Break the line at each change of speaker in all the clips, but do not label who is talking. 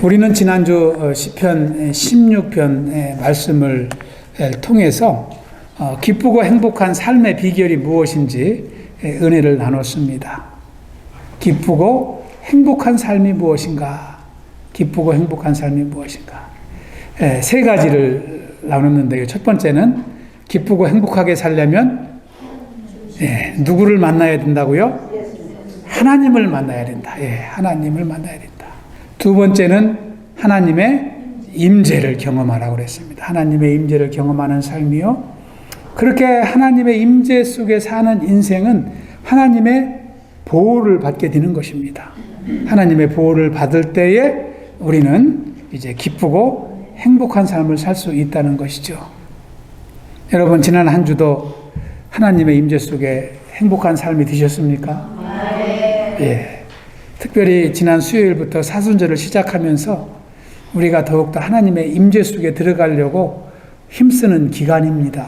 우리는 지난주 시편 16편 말씀을 통해서 기쁘고 행복한 삶의 비결이 무엇인지 은혜를 나눴습니다. 기쁘고 행복한 삶이 무엇인가? 기쁘고 행복한 삶이 무엇인가? 세 가지를 나눴는데요. 첫 번째는 기쁘고 행복하게 살려면 누구를 만나야 된다고요? 하나님을 만나야 된다. 하나님을 만나야 된다. 두 번째는 하나님의 임재를 경험하라고 그랬습니다. 하나님의 임재를 경험하는 삶이요. 그렇게 하나님의 임재 속에 사는 인생은 하나님의 보호를 받게 되는 것입니다. 하나님의 보호를 받을 때에 우리는 이제 기쁘고 행복한 삶을 살 수 있다는 것이죠. 여러분, 지난 한 주도 하나님의 임재 속에 행복한 삶이 되셨습니까? 네. 특별히 지난 수요일부터 사순절을 시작하면서 우리가 더욱더 하나님의 임재 속에 들어가려고 힘쓰는 기간입니다.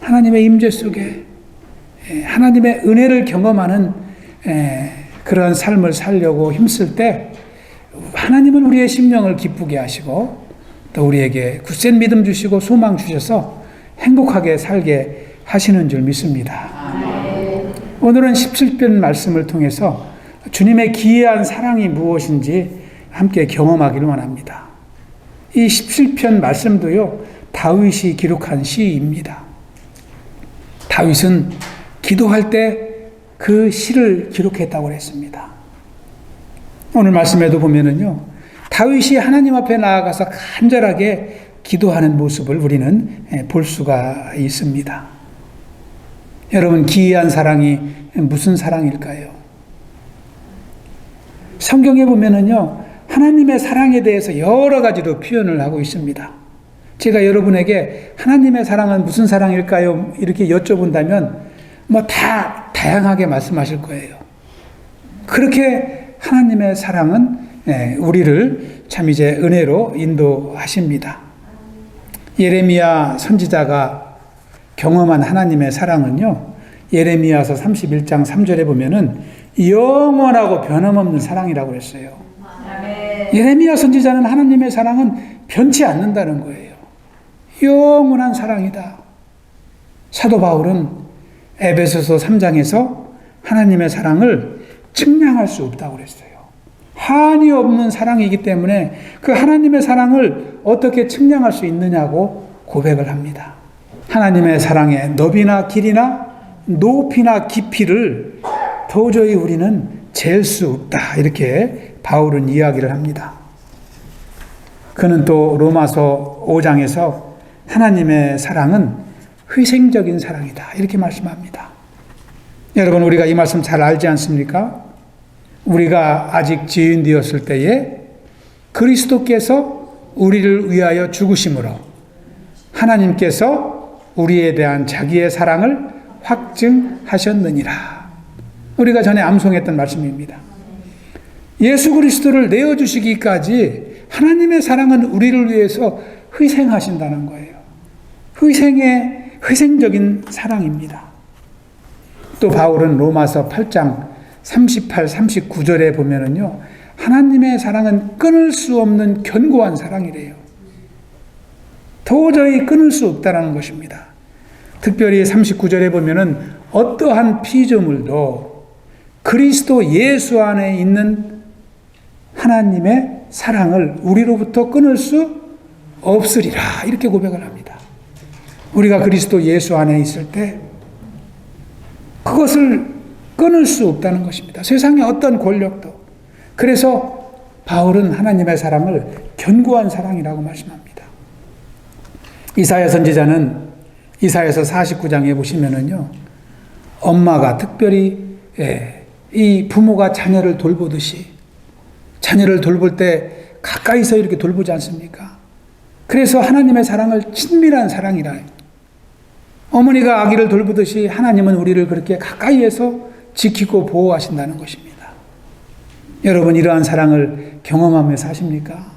하나님의 임재 속에 하나님의 은혜를 경험하는 그런 삶을 살려고 힘쓸 때 하나님은 우리의 심령을 기쁘게 하시고 또 우리에게 굳센 믿음 주시고 소망 주셔서 행복하게 살게 하시는 줄 믿습니다. 오늘은 17편 말씀을 통해서 주님의 기이한 사랑이 무엇인지 함께 경험하기를 원합니다. 이 17편 말씀도요, 다윗이 기록한 시입니다. 다윗은 기도할 때 그 시를 기록했다고 했습니다. 오늘 말씀에도 보면은요, 다윗이 하나님 앞에 나아가서 간절하게 기도하는 모습을 우리는 볼 수가 있습니다. 여러분, 기이한 사랑이 무슨 사랑일까요? 성경에 보면은요, 하나님의 사랑에 대해서 여러 가지로 표현을 하고 있습니다. 제가 여러분에게 하나님의 사랑은 무슨 사랑일까요? 이렇게 여쭤본다면 다 다양하게 말씀하실 거예요. 그렇게 하나님의 사랑은 우리를 참 이제 은혜로 인도하십니다. 예레미야 선지자가 경험한 하나님의 사랑은요, 예레미야서 31장 3절에 보면은 영원하고 변함없는 사랑이라고 했어요. 예레미야 선지자는 하나님의 사랑은 변치 않는다는 거예요. 영원한 사랑이다. 사도 바울은 에베소서 3장에서 하나님의 사랑을 측량할 수 없다고 그랬어요. 한이 없는 사랑이기 때문에 그 하나님의 사랑을 어떻게 측량할 수 있느냐고 고백을 합니다. 하나님의 사랑의 너비나 길이나 높이나 깊이를 도저히 우리는 잴 수 없다. 이렇게 바울은 이야기를 합니다. 그는 또 로마서 5장에서 하나님의 사랑은 희생적인 사랑이다. 이렇게 말씀합니다. 여러분, 우리가 이 말씀 잘 알지 않습니까? 우리가 아직 지은 되었을 때에 그리스도께서 우리를 위하여 죽으심으로 하나님께서 우리에 대한 자기의 사랑을 확증하셨느니라. 우리가 전에 암송했던 말씀입니다. 예수 그리스도를 내어주시기까지 하나님의 사랑은 우리를 위해서 희생하신다는 거예요. 희생적인 사랑입니다. 또 바울은 로마서 8장 38, 39절에 보면은요, 하나님의 사랑은 끊을 수 없는 견고한 사랑이래요. 도저히 끊을 수 없다는 것입니다. 특별히 39절에 보면은 어떠한 피조물도 그리스도 예수 안에 있는 하나님의 사랑을 우리로부터 끊을 수 없으리라. 이렇게 고백을 합니다. 우리가 그리스도 예수 안에 있을 때 그것을 끊을 수 없다는 것입니다. 세상의 어떤 권력도. 그래서 바울은 하나님의 사랑을 견고한 사랑이라고 말씀합니다. 이사야 선지자는 이사야서 49장에 보시면은요, 엄마가 특별히 이 부모가 자녀를 돌보듯이 자녀를 돌볼 때 가까이서 이렇게 돌보지 않습니까? 그래서 하나님의 사랑을 친밀한 사랑이라. 어머니가 아기를 돌보듯이 하나님은 우리를 그렇게 가까이에서 지키고 보호하신다는 것입니다. 여러분, 이러한 사랑을 경험하며 사십니까?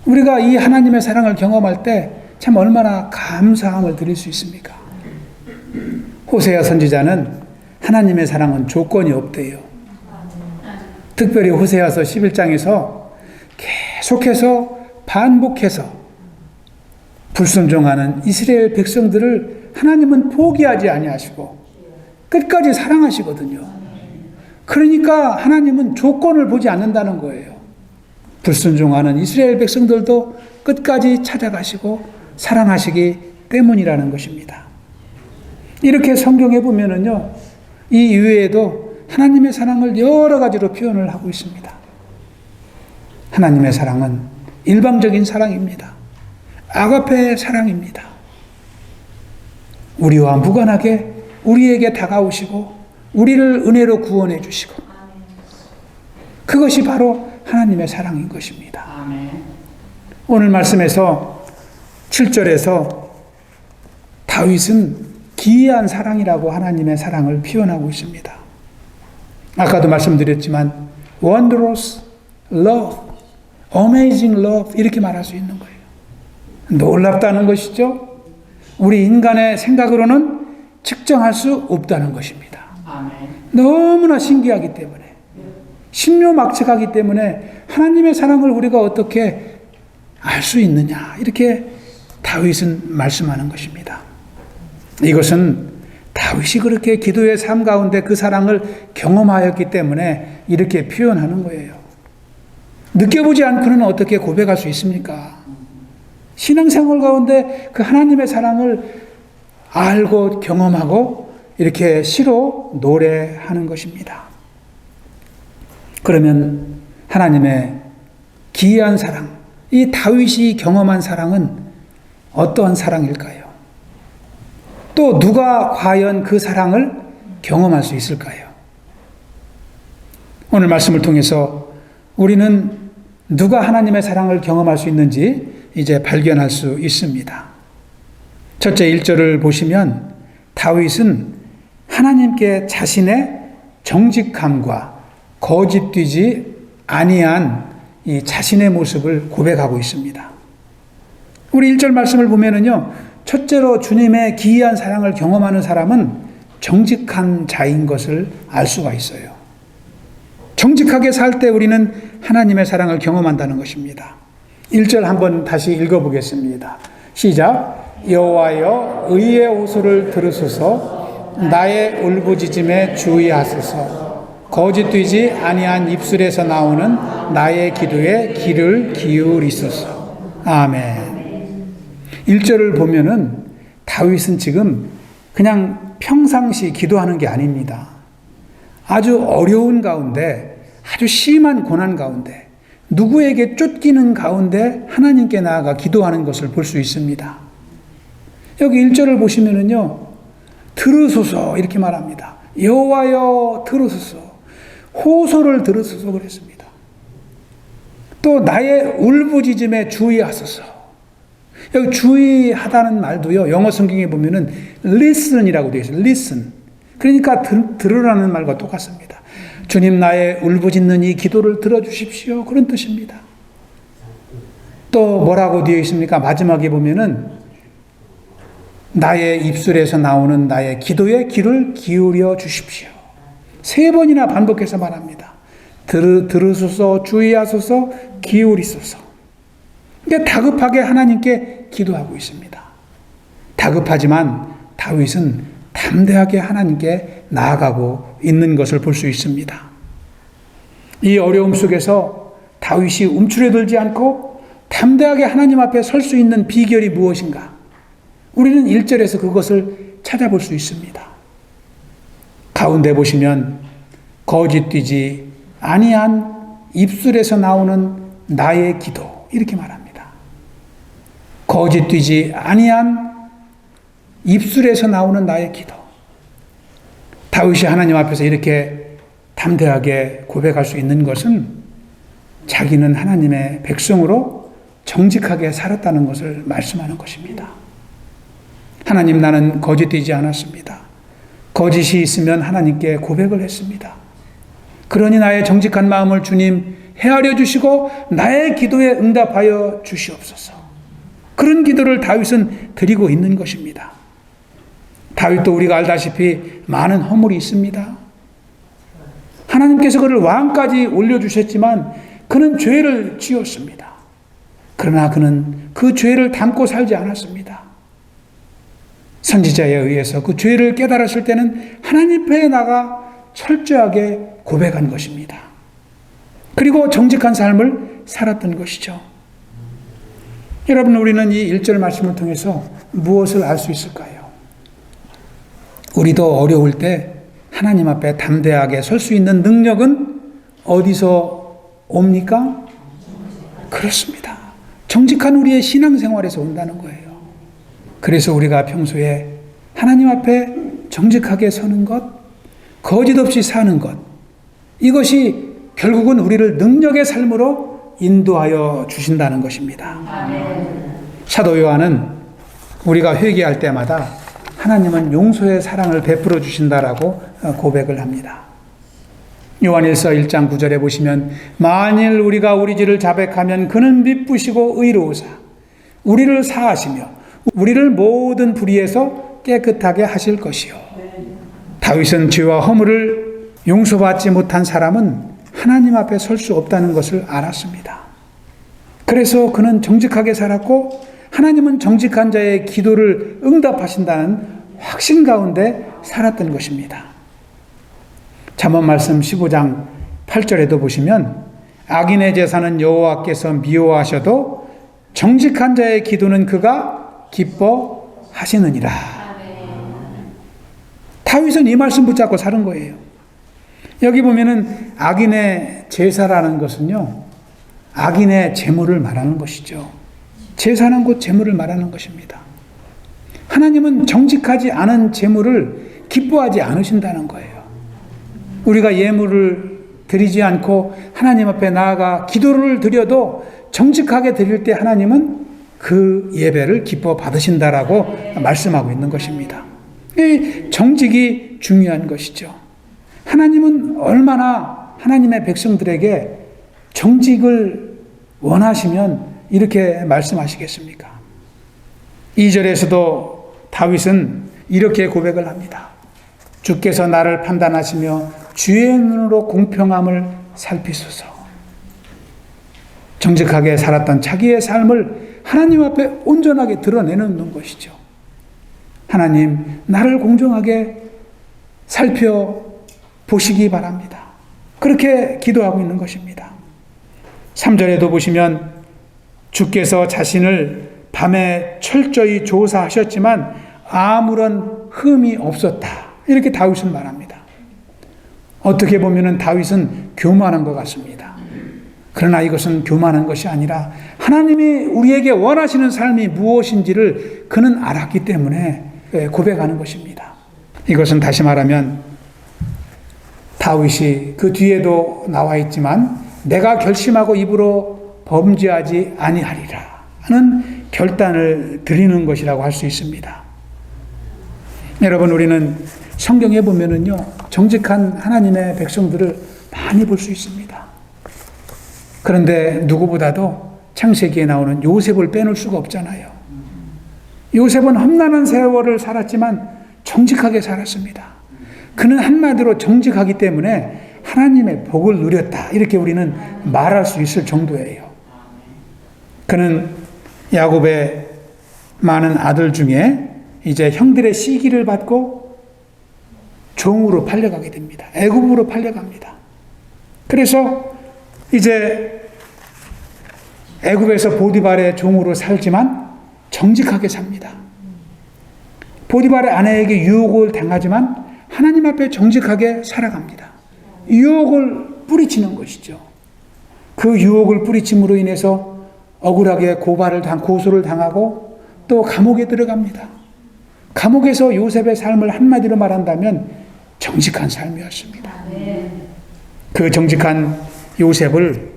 우리가 이 하나님의 사랑을 경험할 때 참 얼마나 감사함을 드릴 수 있습니까? 호세아 선지자는 하나님의 사랑은 조건이 없대요. 특별히 호세아서 11장에서 계속해서 반복해서 불순종하는 이스라엘 백성들을 하나님은 포기하지 아니하시고 끝까지 사랑하시거든요. 그러니까 하나님은 조건을 보지 않는다는 거예요. 불순종하는 이스라엘 백성들도 끝까지 찾아가시고 사랑하시기 때문이라는 것입니다. 이렇게 성경에 보면은요, 이 이외에도 하나님의 사랑을 여러 가지로 표현을 하고 있습니다. 하나님의 사랑은 일방적인 사랑입니다. 아가페 사랑입니다. 우리와 무관하게 우리에게 다가오시고 우리를 은혜로 구원해 주시고 그것이 바로 하나님의 사랑인 것입니다. 오늘 말씀에서 7절에서 다윗은 기이한 사랑이라고 하나님의 사랑을 표현하고 있습니다. 아까도 말씀드렸지만 wondrous love, amazing love 이렇게 말할 수 있는 거예요. 놀랍다는 것이죠. 우리 인간의 생각으로는 측정할 수 없다는 것입니다. 너무나 신기하기 때문에 신묘막측하기 때문에 하나님의 사랑을 우리가 어떻게 알 수 있느냐 이렇게 다윗은 말씀하는 것입니다. 이것은 다윗이 그렇게 기도의 삶 가운데 그 사랑을 경험하였기 때문에 이렇게 표현하는 거예요. 느껴보지 않고는 어떻게 고백할 수 있습니까? 신앙생활 가운데 그 하나님의 사랑을 알고 경험하고 이렇게 시로 노래하는 것입니다. 그러면 하나님의 기이한 사랑, 이 다윗이 경험한 사랑은 어떠한 사랑일까요? 또 누가 과연 그 사랑을 경험할 수 있을까요? 오늘 말씀을 통해서 우리는 누가 하나님의 사랑을 경험할 수 있는지 이제 발견할 수 있습니다. 첫째 1절을 보시면 다윗은 하나님께 자신의 정직함과 거짓되지 아니한 이 자신의 모습을 고백하고 있습니다. 우리 1절 말씀을 보면은요, 첫째로 주님의 기이한 사랑을 경험하는 사람은 정직한 자인 것을 알 수가 있어요. 정직하게 살 때 우리는 하나님의 사랑을 경험한다는 것입니다. 1절 한번 다시 읽어보겠습니다. 시작. 여호와여 의의 호소를 들으소서 나의 울부짖음에 주의하소서 거짓되지 아니한 입술에서 나오는 나의 기도에 귀를 기울이소서. 아멘. 1절을 보면은 다윗은 지금 그냥 평상시 기도하는 게 아닙니다. 아주 어려운 가운데, 아주 심한 고난 가운데, 누구에게 쫓기는 가운데 하나님께 나아가 기도하는 것을 볼 수 있습니다. 여기 1절을 보시면은요, 들으소서 이렇게 말합니다. 여호와여 들으소서, 호소를 들으소서 그랬습니다. 또 나의 울부짖음에 주의하소서. 여기 주의하다는 말도요, 영어 성경에 보면은 listen이라고 되어 있어요. listen. 그러니까 들으라는 말과 똑같습니다. 주님 나의 울부짖는 이 기도를 들어주십시오. 그런 뜻입니다. 또 뭐라고 되어 있습니까? 마지막에 보면은 나의 입술에서 나오는 나의 기도에 귀를 기울여 주십시오. 3번이나 반복해서 말합니다. 들으소서, 주의하소서, 기울이소서. 그러니까 다급하게 하나님께 기도하고 있습니다. 다급하지만 다윗은 담대하게 하나님께 나아가고 있는 것을 볼 수 있습니다. 이 어려움 속에서 다윗이 움츠러들지 않고 담대하게 하나님 앞에 설 수 있는 비결이 무엇인가? 우리는 1절에서 그것을 찾아볼 수 있습니다. 가운데 보시면 거짓되지 아니한 입술에서 나오는 나의 기도 이렇게 말합니다. 거짓되지 아니한 입술에서 나오는 나의 기도. 다윗이 하나님 앞에서 이렇게 담대하게 고백할 수 있는 것은 자기는 하나님의 백성으로 정직하게 살았다는 것을 말씀하는 것입니다. 하나님 나는 거짓되지 않았습니다. 거짓이 있으면 하나님께 고백을 했습니다. 그러니 나의 정직한 마음을 주님 헤아려 주시고 나의 기도에 응답하여 주시옵소서. 그런 기도를 다윗은 드리고 있는 것입니다. 다윗도 우리가 알다시피 많은 허물이 있습니다. 하나님께서 그를 왕까지 올려주셨지만 그는 죄를 지었습니다. 그러나 그는 그 죄를 담고 살지 않았습니다. 선지자에 의해서 그 죄를 깨달았을 때는 하나님 앞에 나가 철저하게 고백한 것입니다. 그리고 정직한 삶을 살았던 것이죠. 여러분, 우리는 이 1절 말씀을 통해서 무엇을 알 수 있을까요? 우리도 어려울 때 하나님 앞에 담대하게 설 수 있는 능력은 어디서 옵니까? 그렇습니다. 정직한 우리의 신앙생활에서 온다는 거예요. 그래서 우리가 평소에 하나님 앞에 정직하게 서는 것, 거짓 없이 사는 것, 이것이 결국은 우리를 능력의 삶으로 인도하여 주신다는 것입니다. 사도 요한은 우리가 회개할 때마다 하나님은 용서의 사랑을 베풀어 주신다라고 고백을 합니다. 요한일서 1장 9절에 보시면 만일 우리가 우리 죄를 자백하면 그는 미쁘시고 의로우사 우리를 사하시며 우리를 모든 불의에서 깨끗하게 하실 것이요. 다윗은 죄와 허물을 용서받지 못한 사람은 하나님 앞에 설 수 없다는 것을 알았습니다. 그래서 그는 정직하게 살았고 하나님은 정직한 자의 기도를 응답하신다는 확신 가운데 살았던 것입니다. 잠언 말씀 15장 8절에도 보시면 악인의 제사는 여호와께서 미워하셔도 정직한 자의 기도는 그가 기뻐하시느니라. 다윗은 이 말씀 붙잡고 사는 거예요. 여기 보면은 악인의 제사라는 것은요, 악인의 재물을 말하는 것이죠. 제사는 곧 재물을 말하는 것입니다. 하나님은 정직하지 않은 재물을 기뻐하지 않으신다는 거예요. 우리가 예물을 드리지 않고 하나님 앞에 나아가 기도를 드려도 정직하게 드릴 때 하나님은 그 예배를 기뻐 받으신다라고 말씀하고 있는 것입니다. 이 정직이 중요한 것이죠. 하나님은 얼마나 하나님의 백성들에게 정직을 원하시면 이렇게 말씀하시겠습니까? 2절에서도 다윗은 이렇게 고백을 합니다. 주께서 나를 판단하시며 주의 눈으로 공평함을 살피소서. 정직하게 살았던 자기의 삶을 하나님 앞에 온전하게 드러내는 것이죠. 하나님, 나를 공정하게 살펴보시기 바랍니다. 그렇게 기도하고 있는 것입니다. 3절에도 보시면 주께서 자신을 밤에 철저히 조사하셨지만 아무런 흠이 없었다. 이렇게 다윗은 말합니다. 어떻게 보면 다윗은 교만한 것 같습니다. 그러나 이것은 교만한 것이 아니라 하나님이 우리에게 원하시는 삶이 무엇인지를 그는 알았기 때문에 고백하는 것입니다. 이것은 다시 말하면 다윗이 그 뒤에도 나와 있지만 내가 결심하고 입으로 범죄하지 아니하리라 하는 결단을 드리는 것이라고 할 수 있습니다. 여러분, 우리는 성경에 보면은요, 정직한 하나님의 백성들을 많이 볼 수 있습니다. 그런데 누구보다도 창세기에 나오는 요셉을 빼놓을 수가 없잖아요. 요셉은 험난한 세월을 살았지만 정직하게 살았습니다. 그는 한마디로 정직하기 때문에 하나님의 복을 누렸다. 이렇게 우리는 말할 수 있을 정도예요. 그는 야곱의 많은 아들 중에 이제 형들의 시기를 받고 종으로 팔려가게 됩니다. 애굽으로 팔려갑니다. 그래서 이제 애굽에서 보디발의 종으로 살지만 정직하게 삽니다. 보디발의 아내에게 유혹을 당하지만 하나님 앞에 정직하게 살아갑니다. 유혹을 뿌리치는 것이죠. 그 유혹을 뿌리침으로 인해서 억울하게 고소를 당하고 또 감옥에 들어갑니다. 감옥에서 요셉의 삶을 한마디로 말한다면 정직한 삶이었습니다. 그 정직한 요셉을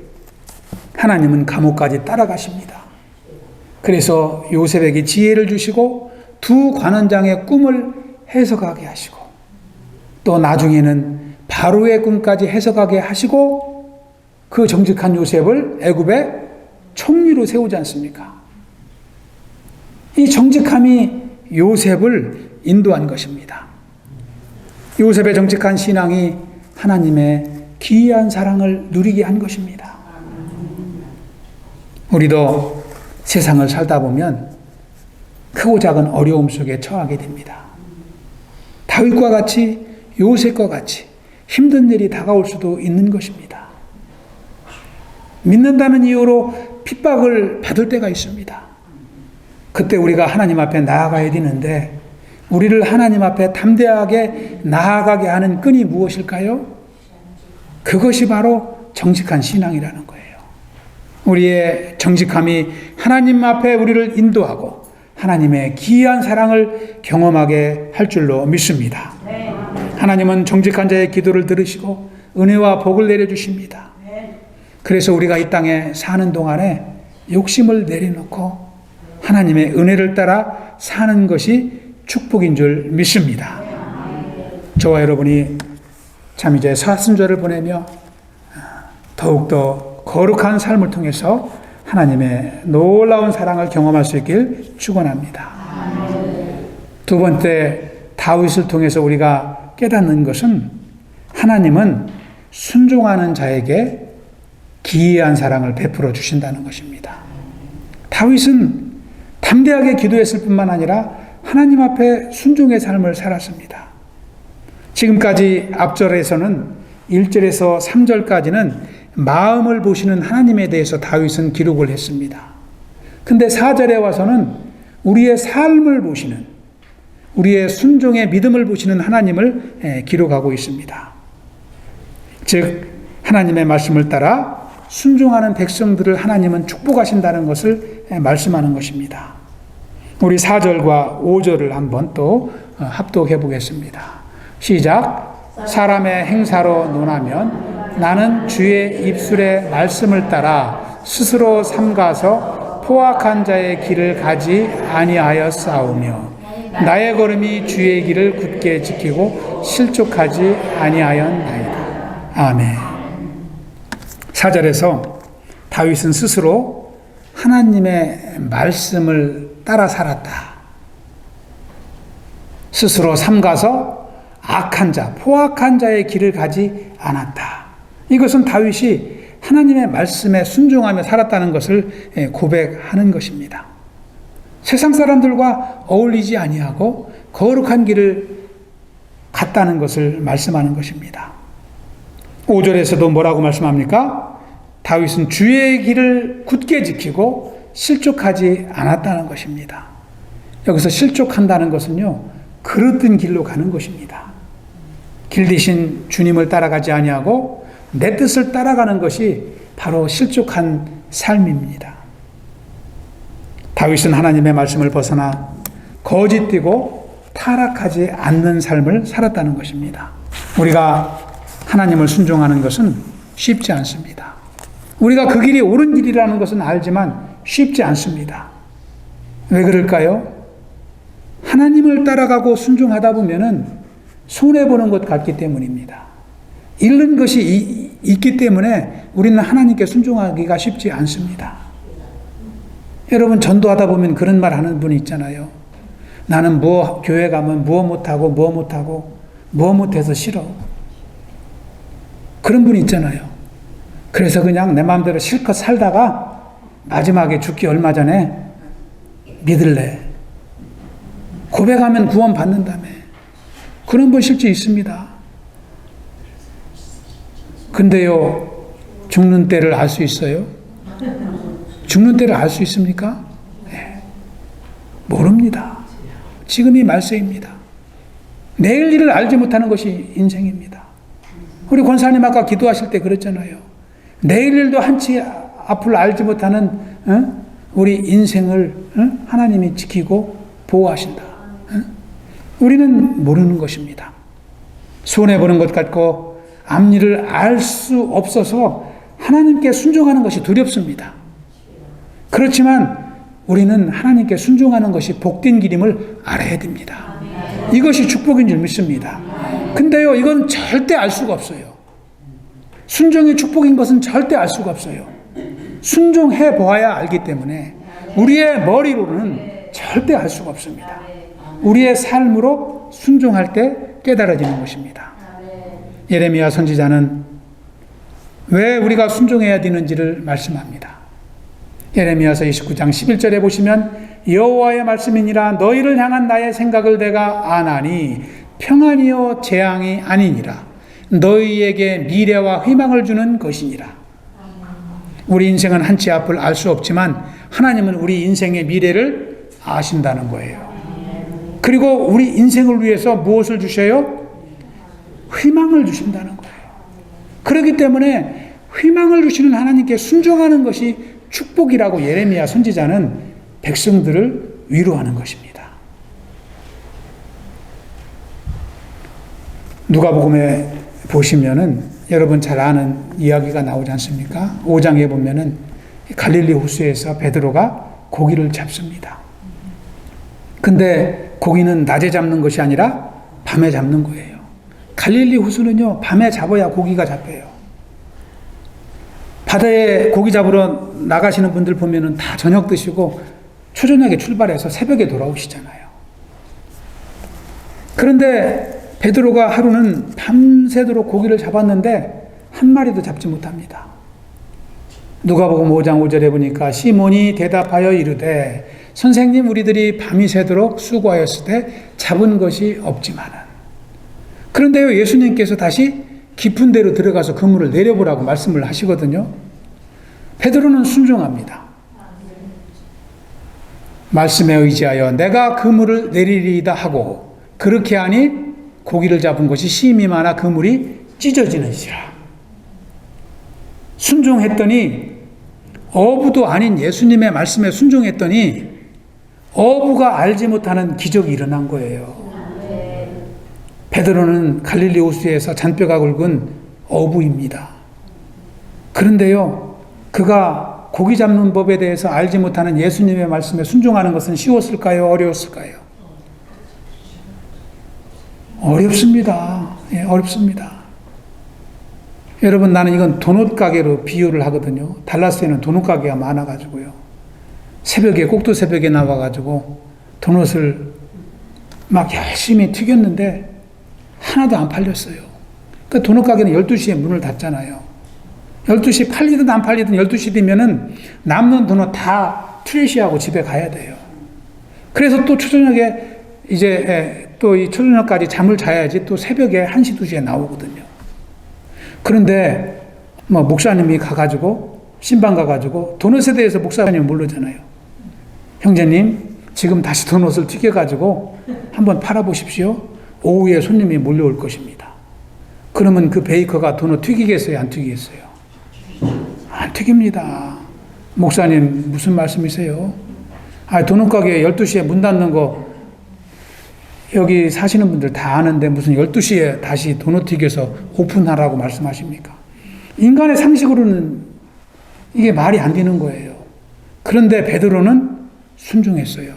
하나님은 감옥까지 따라가십니다. 그래서 요셉에게 지혜를 주시고 두 관원장의 꿈을 해석하게 하시고 또 나중에는 바로의 꿈까지 해석하게 하시고 그 정직한 요셉을 애굽의 총리로 세우지 않습니까? 이 정직함이 요셉을 인도한 것입니다. 요셉의 정직한 신앙이 하나님의 기이한 사랑을 누리게 한 것입니다. 우리도 세상을 살다 보면 크고 작은 어려움 속에 처하게 됩니다. 다윗과 같이, 요셉과 같이 힘든 일이 다가올 수도 있는 것입니다. 믿는다는 이유로 핍박을 받을 때가 있습니다. 그때 우리가 하나님 앞에 나아가야 되는데, 우리를 하나님 앞에 담대하게 나아가게 하는 끈이 무엇일까요? 그것이 바로 정직한 신앙이라는 거예요. 우리의 정직함이 하나님 앞에 우리를 인도하고 하나님의 기이한 사랑을 경험하게 할 줄로 믿습니다. 하나님은 정직한 자의 기도를 들으시고 은혜와 복을 내려주십니다. 그래서 우리가 이 땅에 사는 동안에 욕심을 내려놓고 하나님의 은혜를 따라 사는 것이 축복인 줄 믿습니다. 저와 여러분이 참 이제 사순절을 보내며 더욱더 거룩한 삶을 통해서 하나님의 놀라운 사랑을 경험할 수 있길 축원합니다. 두 번째, 다윗을 통해서 우리가 깨닫는 것은 하나님은 순종하는 자에게 기이한 사랑을 베풀어 주신다는 것입니다. 다윗은 담대하게 기도했을 뿐만 아니라 하나님 앞에 순종의 삶을 살았습니다. 지금까지 앞절에서는 1절에서 3절까지는 마음을 보시는 하나님에 대해서 다윗은 기록을 했습니다. 근데 4절에 와서는 우리의 삶을 보시는, 우리의 순종의 믿음을 보시는 하나님을 기록하고 있습니다. 즉 하나님의 말씀을 따라 순종하는 백성들을 하나님은 축복하신다는 것을 말씀하는 것입니다. 우리 4절과 5절을 한번 또 합독해 보겠습니다. 시작. 사람의 행사로 논하면 나는 주의 입술의 말씀을 따라 스스로 삼가서 포악한 자의 길을 가지 아니하여 싸우며 나의 걸음이 주의 길을 굳게 지키고 실족하지 아니하였나이다. 아멘. 4절에서 다윗은 스스로 하나님의 말씀을 따라 살았다. 스스로 삼가서 악한 자, 포악한 자의 길을 가지 않았다. 이것은 다윗이 하나님의 말씀에 순종하며 살았다는 것을 고백하는 것입니다. 세상 사람들과 어울리지 아니하고 거룩한 길을 갔다는 것을 말씀하는 것입니다. 5절에서도 뭐라고 말씀합니까? 다윗은 주의 길을 굳게 지키고 실족하지 않았다는 것입니다. 여기서 실족한다는 것은요, 그릇된 길로 가는 것입니다. 길 대신 주님을 따라가지 아니하고 내 뜻을 따라가는 것이 바로 실족한 삶입니다. 다윗은 하나님의 말씀을 벗어나 거짓되고 타락하지 않는 삶을 살았다는 것입니다. 우리가 하나님을 순종하는 것은 쉽지 않습니다. 우리가 그 길이 옳은 길이라는 것은 알지만 쉽지 않습니다. 왜 그럴까요? 하나님을 따라가고 순종하다 보면은 손해보는 것 같기 때문입니다. 잃는 것이 있기 때문에 우리는 하나님께 순종하기가 쉽지 않습니다. 여러분, 전도하다 보면 그런 말 하는 분이 있잖아요. 나는 교회 가면 무엇 못해서 싫어. 그런 분이 있잖아요. 그래서 그냥 내 마음대로 실컷 살다가 마지막에 죽기 얼마 전에 믿을래. 고백하면 구원 받는다며. 그런 분 실제 있습니다. 근데요, 죽는 때를 알 수 있어요? 죽는 때를 알 수 있습니까? 네. 모릅니다. 지금이 말세입니다. 내일 일을 알지 못하는 것이 인생입니다. 우리 권사님 아까 기도하실 때 그랬잖아요. 내일 일도 한치 앞을 알지 못하는 우리 인생을 하나님이 지키고 보호하신다. 우리는 모르는 것입니다. 손해보는 것 같고 앞일을 알 수 없어서 하나님께 순종하는 것이 두렵습니다. 그렇지만 우리는 하나님께 순종하는 것이 복된 길임을 알아야 됩니다. 이것이 축복인 줄 믿습니다. 근데요, 이건 절대 알 수가 없어요. 순종이 축복인 것은 절대 알 수가 없어요. 순종해 보아야 알기 때문에 우리의 머리로는 절대 알 수가 없습니다. 우리의 삶으로 순종할 때 깨달아지는 것입니다. 예레미야 선지자는 왜 우리가 순종해야 되는지를 말씀합니다. 예레미야서 29장 11절에 보시면 여호와의 말씀이니라 너희를 향한 나의 생각을 내가 아나니 평안이요 재앙이 아니니라 너희에게 미래와 희망을 주는 것이니라. 우리 인생은 한치 앞을 알 수 없지만 하나님은 우리 인생의 미래를 아신다는 거예요. 그리고 우리 인생을 위해서 무엇을 주셔요? 희망을 주신다는 거예요. 그렇기 때문에 희망을 주시는 하나님께 순종하는 것이 축복이라고 예레미야 선지자는 백성들을 위로하는 것입니다. 누가복음에 보시면은 여러분 잘 아는 이야기가 나오지 않습니까? 5장에 보면은 갈릴리 호수에서 베드로가 고기를 잡습니다. 근데 고기는 낮에 잡는 것이 아니라 밤에 잡는 거예요. 갈릴리 호수는요, 밤에 잡아야 고기가 잡혀요. 바다에 고기 잡으러 나가시는 분들 보면은 다 저녁 드시고 초저녁에 출발해서 새벽에 돌아오시잖아요. 그런데 베드로가 하루는 밤새도록 고기를 잡았는데 한 마리도 잡지 못합니다. 누가복음 5장 5절에 보니까 시몬이 대답하여 이르되 선생님 우리들이 밤이 새도록 수고하였을 때 잡은 것이 없지만은. 그런데요 예수님께서 다시 깊은 데로 들어가서 그물을 내려보라고 말씀을 하시거든요. 베드로는 순종합니다. 말씀에 의지하여 내가 그물을 내리리이다 하고 그렇게 하니 고기를 잡은 것이 심히 많아 그물이 찢어지는지라. 순종했더니 어부도 아닌 예수님의 말씀에 순종했더니 어부가 알지 못하는 기적이 일어난 거예요. 베드로는 갈릴리 호수에서 잔뼈가 굵은 어부입니다. 그런데요, 그가 고기 잡는 법에 대해서 알지 못하는 예수님의 말씀에 순종하는 것은 쉬웠을까요? 어려웠을까요? 어렵습니다. 예, 어렵습니다. 여러분, 나는 이건 도넛 가게로 비유를 하거든요. 달라스에는 도넛 가게가 많아가지고요. 새벽에, 꼭두 새벽에 나와가지고 도넛을 막 열심히 튀겼는데 하나도 안 팔렸어요. 그 도넛 가게는 12시에 문을 닫잖아요. 12시 팔리든 안 팔리든 12시 되면은 남는 도넛 다 트래시하고 집에 가야 돼요. 그래서 또 초저녁에 이제 또 이 초저녁까지 잠을 자야지 또 새벽에 1시, 2시에 나오거든요. 그런데 뭐 목사님이 가가지고 신방 가가지고 도넛에 대해서 목사님은 모르잖아요. 형제님 지금 다시 도넛을 튀겨가지고 한번 팔아보십시오. 오후에 손님이 몰려올 것입니다. 그러면 그 베이커가 도넛 튀기겠어요? 안 튀기겠어요? 안 튀깁니다. 목사님 무슨 말씀이세요? 도넛 가게 12시에 문 닫는 거 여기 사시는 분들 다 아는데 무슨 12시에 다시 도넛 튀겨서 오픈하라고 말씀하십니까? 인간의 상식으로는 이게 말이 안 되는 거예요. 그런데 베드로는 순종했어요.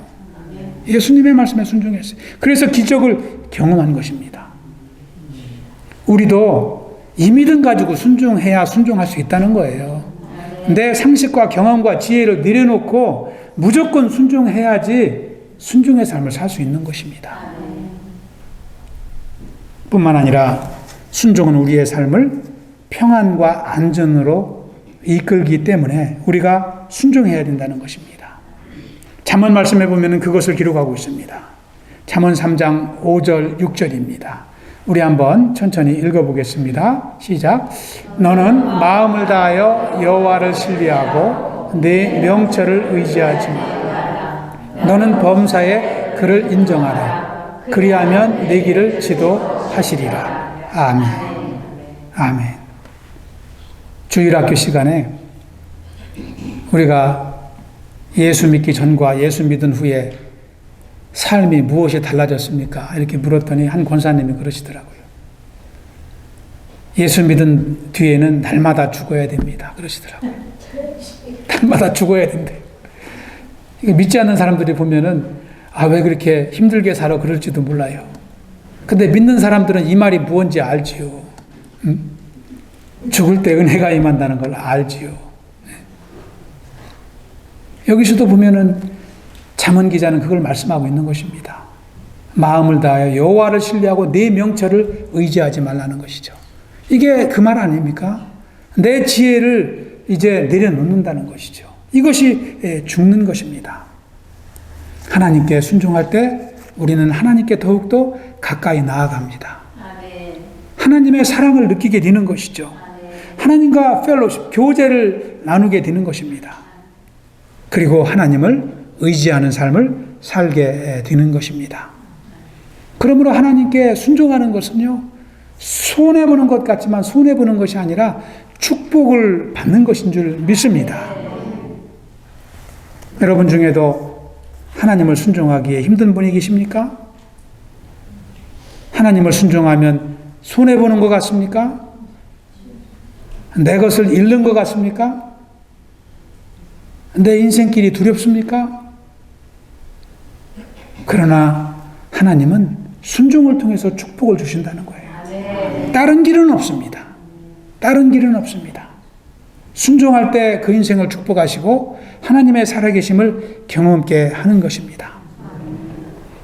예수님의 말씀에 순종했어요. 그래서 기적을 경험한 것입니다. 우리도 이 믿음 가지고 순종해야 순종할 수 있다는 거예요. 내 상식과 경험과 지혜를 내려놓고 무조건 순종해야지 순종의 삶을 살 수 있는 것입니다. 뿐만 아니라 순종은 우리의 삶을 평안과 안전으로 이끌기 때문에 우리가 순종해야 된다는 것입니다. 잠언 말씀에 보면 그것을 기록하고 있습니다. 잠언 3장 5절 6절입니다. 우리 한번 천천히 읽어보겠습니다. 시작. 너는 마음을 다하여 여호와를 신뢰하고 내 명철을 의지하지 마. 너는 범사에 그를 인정하라. 그리하면 내 길을 지도하시리라. 아멘. 아멘. 주일학교 시간에 우리가 예수 믿기 전과 예수 믿은 후에 삶이 무엇이 달라졌습니까? 이렇게 물었더니 한 권사님이 그러시더라고요. 예수 믿은 뒤에는 날마다 죽어야 됩니다. 그러시더라고요. 날마다 죽어야 된대. 믿지 않는 사람들이 보면은 왜 그렇게 힘들게 살아 그럴지도 몰라요. 근데 믿는 사람들은 이 말이 무엇인지 알지요. 죽을 때 은혜가 임한다는 걸 알지요. 여기서도 보면은 잠언 기자는 그걸 말씀하고 있는 것입니다. 마음을 다하여 여호와를 신뢰하고 내 명철을 의지하지 말라는 것이죠. 이게 그 말 아닙니까? 내 지혜를 이제 내려놓는다는 것이죠. 이것이 죽는 것입니다. 하나님께 순종할 때 우리는 하나님께 더욱더 가까이 나아갑니다. 하나님의 사랑을 느끼게 되는 것이죠. 하나님과 펠로십, 교제를 나누게 되는 것입니다. 그리고 하나님을 의지하는 삶을 살게 되는 것입니다. 그러므로 하나님께 순종하는 것은요, 손해보는 것 같지만 손해보는 것이 아니라 축복을 받는 것인 줄 믿습니다. 여러분 중에도 하나님을 순종하기에 힘든 분이 계십니까? 하나님을 순종하면 손해보는 것 같습니까? 내 것을 잃는 것 같습니까? 내 인생길이 두렵습니까? 그러나 하나님은 순종을 통해서 축복을 주신다는 거예요. 다른 길은 없습니다. 다른 길은 없습니다. 순종할 때 그 인생을 축복하시고 하나님의 살아계심을 경험케 하는 것입니다.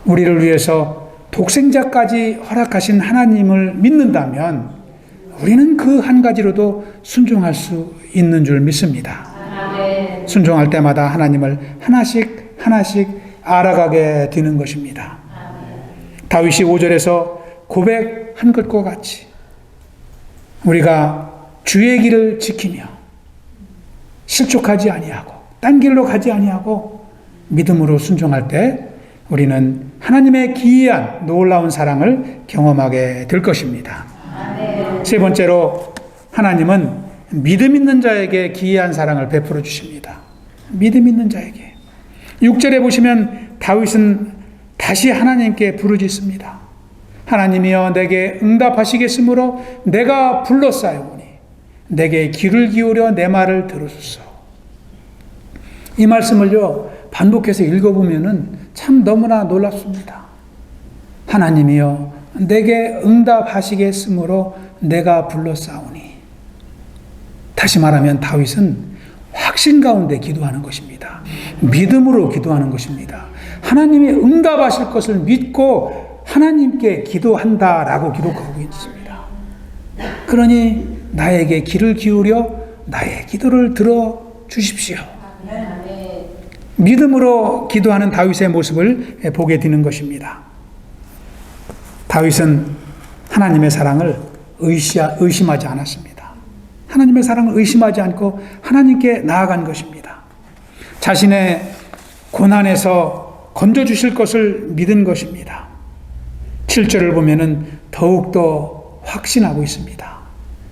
우리를 위해서 독생자까지 허락하신 하나님을 믿는다면 우리는 그 한 가지로도 순종할 수 있는 줄 믿습니다. 순종할 때마다 하나님을 하나씩 하나씩 알아가게 되는 것입니다. 다윗이 5절에서 고백한 것과 같이 우리가 주의 길을 지키며 실족하지 아니하고 딴 길로 가지 아니하고 믿음으로 순종할 때 우리는 하나님의 기이한 놀라운 사랑을 경험하게 될 것입니다. 세 번째로 하나님은 믿음 있는 자에게 기이한 사랑을 베풀어 주십니다. 믿음 있는 자에게. 6절에 보시면 다윗은 다시 하나님께 부르짖습니다. 하나님이여 내게 응답하시겠으므로 내가 불렀사오니 내게 귀를 기울여 내 말을 들으소서. 이 말씀을요 반복해서 읽어보면은 참 너무나 놀랍습니다. 하나님이여 내게 응답하시겠으므로 내가 불렀사오니. 다시 말하면 다윗은 확신 가운데 기도하는 것입니다. 믿음으로 기도하는 것입니다. 하나님이 응답하실 것을 믿고 하나님께 기도한다라고 기록하고 있습니다. 그러니 나에게 귀를 기울여 나의 기도를 들어 주십시오. 믿음으로 기도하는 다윗의 모습을 보게 되는 것입니다. 다윗은 하나님의 사랑을 의심하지 않았습니다. 하나님의 사랑을 의심하지 않고 하나님께 나아간 것입니다. 자신의 고난에서 건져주실 것을 믿은 것입니다. 7절을 보면은 더욱더 확신하고 있습니다.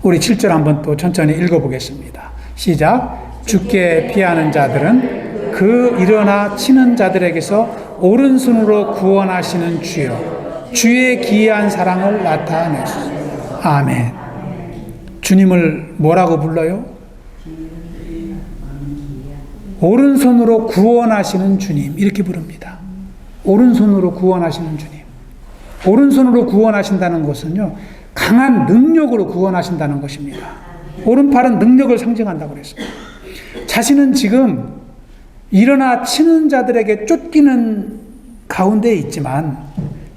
우리 7절 한번 또 천천히 읽어보겠습니다. 시작. 주께 피하는 자들은 그 일어나 치는 자들에게서 오른손으로 구원하시는 주여 주의 기이한 사랑을 나타내소서. 아멘. 주님을 뭐라고 불러요? 오른손으로 구원하시는 주님 이렇게 부릅니다. 오른손으로 구원하시는 주님. 오른손으로 구원하신다는 것은요 강한 능력으로 구원하신다는 것입니다. 오른팔은 능력을 상징한다고 그랬습니다. 자신은 지금 일어나 치는 자들에게 쫓기는 가운데 있지만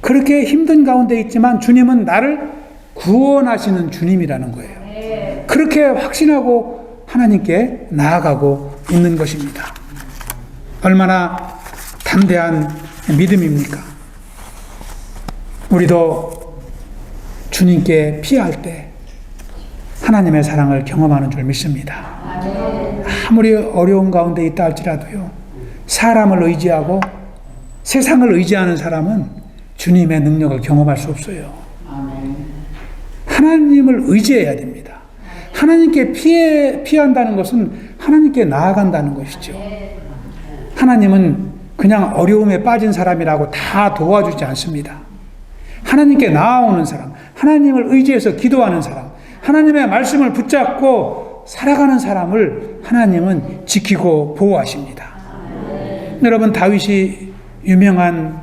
그렇게 힘든 가운데 있지만 주님은 나를 구원하시는 주님이라는 거예요. 그렇게 확신하고 하나님께 나아가고 있는 것입니다. 얼마나 담대한 믿음입니까? 우리도 주님께 피할 때 하나님의 사랑을 경험하는 줄 믿습니다. 아무리 어려운 가운데 있다 할지라도요, 사람을 의지하고 세상을 의지하는 사람은 주님의 능력을 경험할 수 없어요. 하나님을 의지해야 됩니다. 하나님께 피한다는 것은 하나님께 나아간다는 것이죠. 하나님은 그냥 어려움에 빠진 사람이라고 다 도와주지 않습니다. 하나님께 나아오는 사람, 하나님을 의지해서 기도하는 사람, 하나님의 말씀을 붙잡고 살아가는 사람을 하나님은 지키고 보호하십니다. 여러분, 다윗이 유명한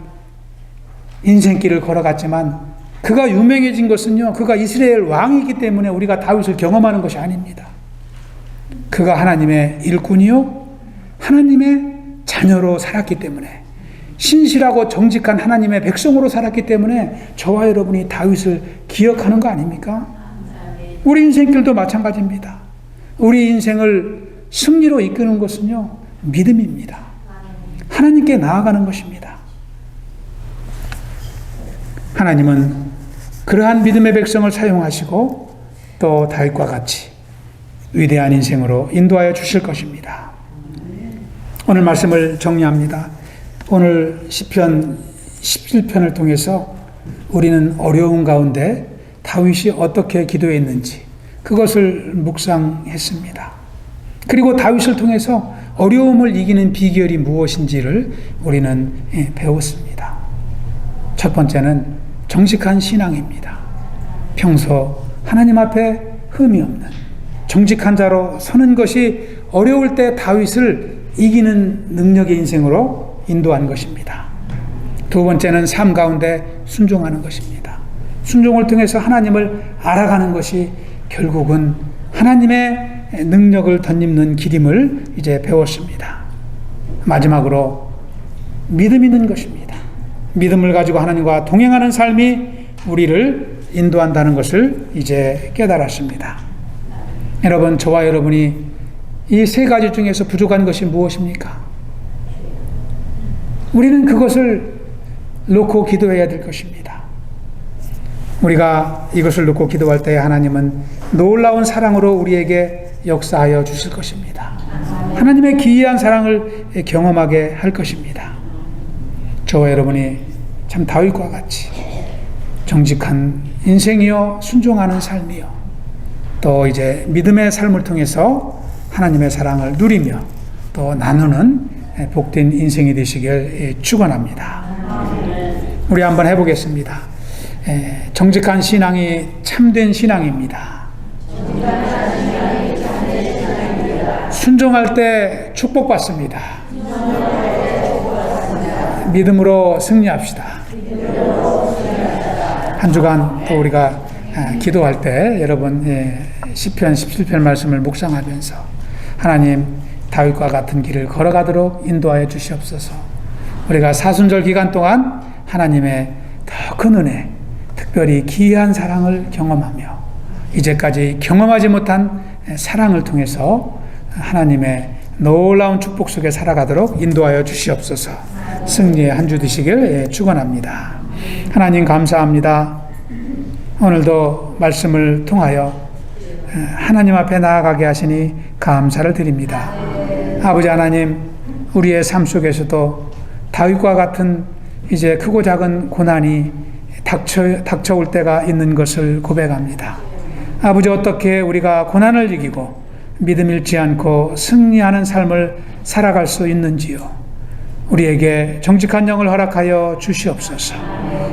인생길을 걸어갔지만 그가 유명해진 것은요, 그가 이스라엘 왕이기 때문에 우리가 다윗을 경험하는 것이 아닙니다. 그가 하나님의 일꾼이요, 하나님의 자녀로 살았기 때문에, 신실하고 정직한 하나님의 백성으로 살았기 때문에 저와 여러분이 다윗을 기억하는 거 아닙니까? 우리 인생길도 마찬가지입니다. 우리 인생을 승리로 이끄는 것은요, 믿음입니다. 하나님께 나아가는 것입니다. 하나님은 그러한 믿음의 백성을 사용하시고 또 다윗과 같이 위대한 인생으로 인도하여 주실 것입니다. 오늘 말씀을 정리합니다. 오늘 시편 17편을 통해서 우리는 어려운 가운데 다윗이 어떻게 기도했는지 그것을 묵상했습니다. 그리고 다윗을 통해서 어려움을 이기는 비결이 무엇인지를 우리는 배웠습니다. 첫 번째는 정직한 신앙입니다. 평소 하나님 앞에 흠이 없는 정직한 자로 서는 것이 어려울 때 다윗을 이기는 능력의 인생으로 인도한 것입니다. 두 번째는 삶 가운데 순종하는 것입니다. 순종을 통해서 하나님을 알아가는 것이 결국은 하나님의 능력을 덧입는 길임을 이제 배웠습니다. 마지막으로 믿음 있는 것입니다. 믿음을 가지고 하나님과 동행하는 삶이 우리를 인도한다는 것을 이제 깨달았습니다. 여러분, 저와 여러분이 이 세 가지 중에서 부족한 것이 무엇입니까? 우리는 그것을 놓고 기도해야 될 것입니다. 우리가 이것을 놓고 기도할 때 하나님은 놀라운 사랑으로 우리에게 역사하여 주실 것입니다. 하나님의 기이한 사랑을 경험하게 할 것입니다. 저와 여러분이 참 다윗과 같이 정직한 인생이요, 순종하는 삶이요, 또 이제 믿음의 삶을 통해서 하나님의 사랑을 누리며 또 나누는 복된 인생이 되시길 축원합니다. 우리 한번 해보겠습니다. 정직한 신앙이 참된 신앙입니다. 순종할 때 축복받습니다. 믿음으로 승리합시다. 한 주간 또 우리가 기도할 때 여러분 시편 17편 말씀을 묵상하면서 하나님 다윗과 같은 길을 걸어가도록 인도하여 주시옵소서. 우리가 사순절 기간 동안 하나님의 더 큰 은혜, 특별히 기이한 사랑을 경험하며 이제까지 경험하지 못한 사랑을 통해서 하나님의 놀라운 축복 속에 살아가도록 인도하여 주시옵소서. 승리의 한 주 되시길 축원합니다. 하나님 감사합니다. 오늘도 말씀을 통하여 하나님 앞에 나아가게 하시니 감사를 드립니다. 아버지 하나님, 우리의 삶 속에서도 다윗과 같은 이제 크고 작은 고난이 닥쳐올 때가 있는 것을 고백합니다. 아버지, 어떻게 우리가 고난을 이기고 믿음 잃지 않고 승리하는 삶을 살아갈 수 있는지요. 우리에게 정직한 영을 허락하여 주시옵소서.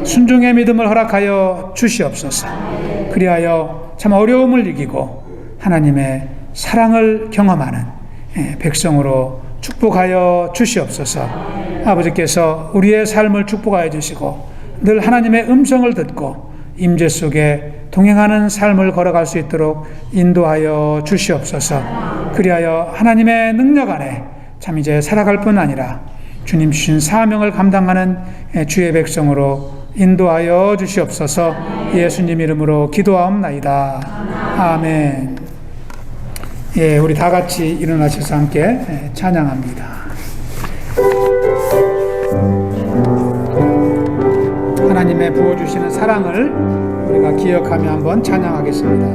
순종의 믿음을 허락하여 주시옵소서. 그리하여 참 어려움을 이기고 하나님의 사랑을 경험하는 백성으로 축복하여 주시옵소서. 아버지께서 우리의 삶을 축복하여 주시고 늘 하나님의 음성을 듣고 임재 속에 동행하는 삶을 걸어갈 수 있도록 인도하여 주시옵소서. 그리하여 하나님의 능력 안에 참 이제 살아갈 뿐 아니라 주님 주신 사명을 감당하는 주의 백성으로 인도하여 주시옵소서. 예수님 이름으로 기도하옵나이다. 아멘. 예, 우리 다 같이 일어나셔서 함께 찬양합니다. 하나님의 부어주시는 사랑을 우리가 기억하며 한번 찬양하겠습니다.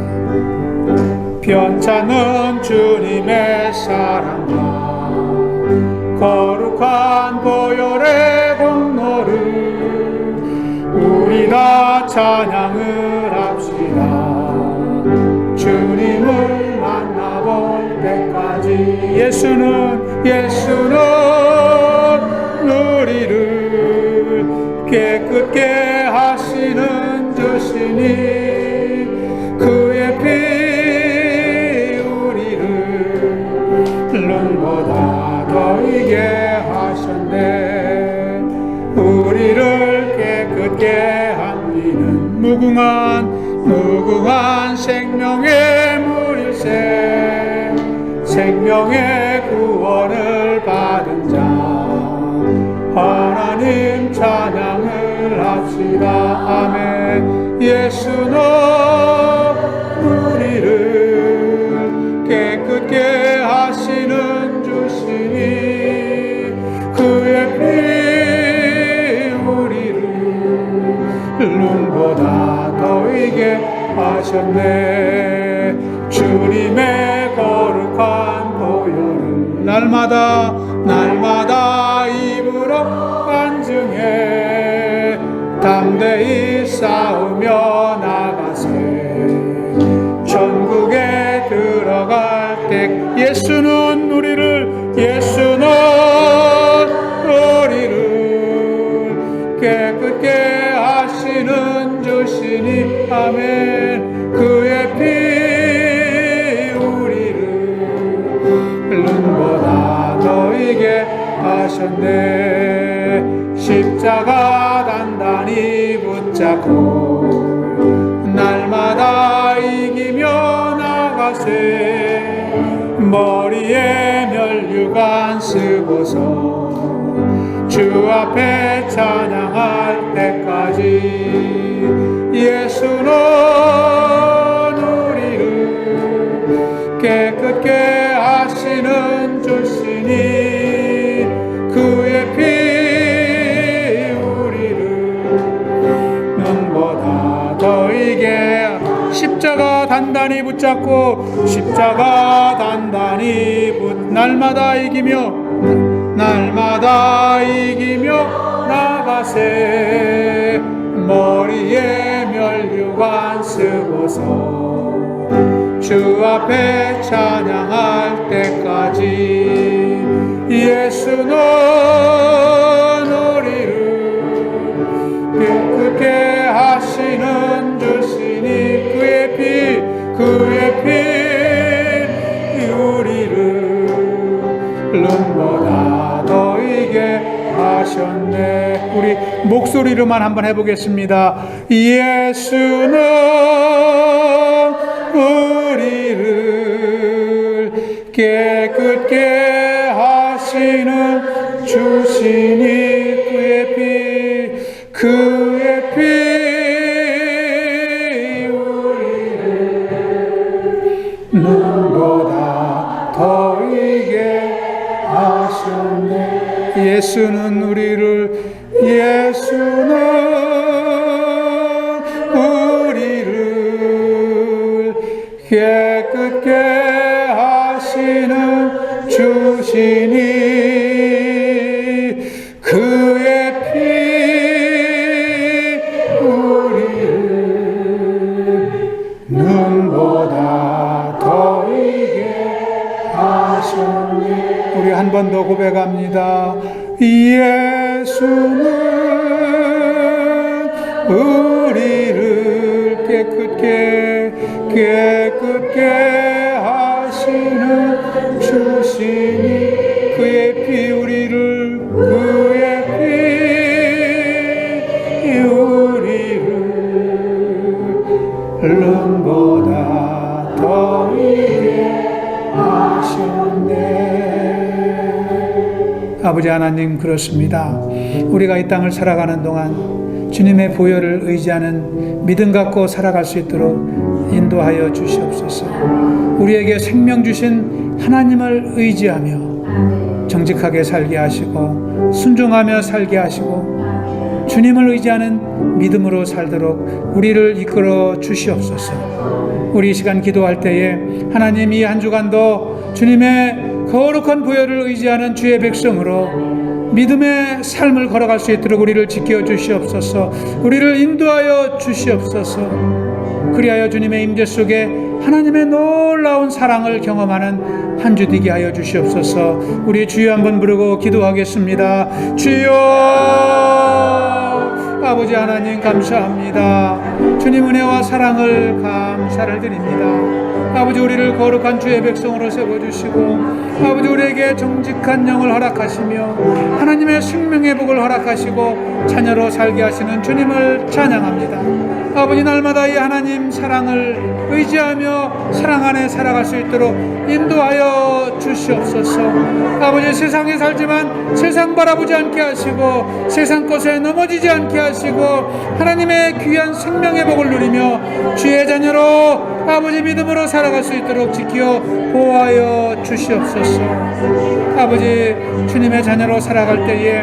편찮은 주님의 사랑과 거룩한 보혈의 공로를 우리 다 찬양을 합시다. 주님을 만나볼 때까지 예수는 우리를 깨끗게 하시는 주시니 그의 피 우리를 눈보다 더 이게 하셨네. 우리를 깨끗게 한 이는 무궁한 생명의 물일세. 생명의 구원을 받은 자 하나님 찬양을 합시다. 아멘. 예수는 우리를 깨끗게 하셨네. 주님의 거룩한 보혈을 날마다 입으로 간증해 담대히 싸우며 나가세. 전국에 들어갈 때 예수는 우리를 깨끗게 하시는 주시니 아멘. 그의 피 우리를 눈보다 더이게 하셨네. 십자가 단단히 붙잡고 날마다 이기며 나가세. 머리에 면류관 쓰고서 주 앞에 찬양할 때까지 예수는 우리를 깨끗게 하시는 주시니 그의 피 우리를 눈보다 더이게 십자가 단단히 붙잡고 날마다 이기며 나가세. 머리에 면류관 쓰고서 주 앞에 찬양할 때까지 예수는 우리를 깨끗게 하시는 주시니 그의 피 우리를 눈보다 더이게 하셨네. 우리 목소리로만 한번 해보겠습니다. 예수는 우리를 깨끗게 하시는 주시니 그의 피 우리를 눈보다 더이게 하셨네. 예수는 우리를 깨끗게 하시는 주시니 그의 피 우리를 눈보다 더이게 하셨네. 우리 한 번 더 고백합니다. 예수는 우리를 깨끗게 하시는 주시니 그의 피 우리를 눈보다 더이게 하셨네. 아버지 하나님, 그렇습니다. 우리가 이 땅을 살아가는 동안 주님의 보혈을 의지하는 믿음 갖고 살아갈 수 있도록 인도하여 주시옵소서. 우리에게 생명 주신 하나님을 의지하며 정직하게 살게 하시고 순종하며 살게 하시고 주님을 의지하는 믿음으로 살도록 우리를 이끌어 주시옵소서. 우리 이 시간 기도할 때에 하나님, 이 한 주간도 주님의 거룩한 보혈을 의지하는 주의 백성으로 믿음의 삶을 걸어갈 수 있도록 우리를 지켜 주시옵소서. 우리를 인도하여 주시옵소서. 그리하여 주님의 임재 속에 하나님의 놀라운 사랑을 경험하는 한 주 되게 하여 주시옵소서. 우리 주여 한번 부르고 기도하겠습니다. 주여, 아버지 하나님 감사합니다. 주님 은혜와 사랑을 감사를 드립니다. 아버지, 우리를 거룩한 주의 백성으로 세워주시고 아버지, 우리에게 정직한 영을 허락하시며 하나님의 생명의 복을 허락하시고 자녀로 살게 하시는 주님을 찬양합니다. 아버지, 날마다 이 하나님 사랑을 의지하며 사랑 안에 살아갈 수 있도록 인도하여 주시옵소서. 아버지, 세상에 살지만 세상 바라보지 않게 하시고 세상 것에 넘어지지 않게 하시고 하나님의 귀한 생명의 복을 누리며 주의 자녀로 아버지 믿음으로 살아갈 수 있도록 지켜 보호하여 주시옵소서. 아버지, 주님의 자녀로 살아갈 때에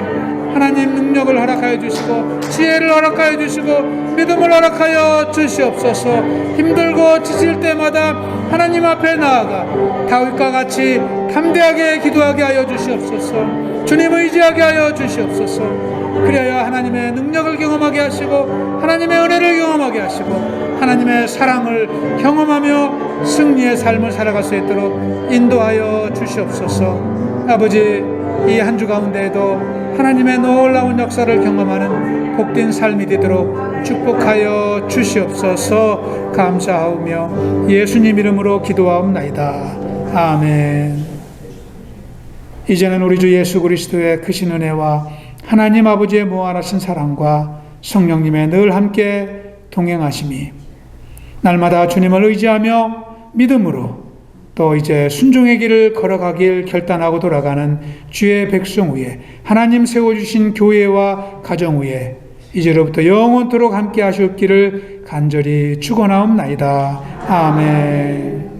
하나님 능력을 허락하여 주시고 지혜를 허락하여 주시고 믿음을 허락하여 주시옵소서. 힘들고 지칠 때마다 하나님 앞에 나아가 다윗과 같이 담대하게 기도하게 하여 주시옵소서. 주님 의지하게 하여 주시옵소서. 그래야 하나님의 능력을 경험하게 하시고 하나님의 은혜를 경험하게 하시고 하나님의 사랑을 경험하며 승리의 삶을 살아갈 수 있도록 인도하여 주시옵소서. 아버지, 이 한 주 가운데에도 하나님의 놀라운 역사를 경험하는 복된 삶이 되도록 축복하여 주시옵소서. 감사하오며 예수님 이름으로 기도하옵나이다. 아멘. 이제는 우리 주 예수 그리스도의 크신 은혜와 하나님 아버지의 무한하신 사랑과 성령님의 늘 함께 동행하심이 날마다 주님을 의지하며 믿음으로 또 이제 순종의 길을 걸어가길 결단하고 돌아가는 주의 백성 위에 하나님 세워주신 교회와 가정 위에 이제로부터 영원토록 함께 하시옵기를 간절히 축원하옵나이다. 아멘.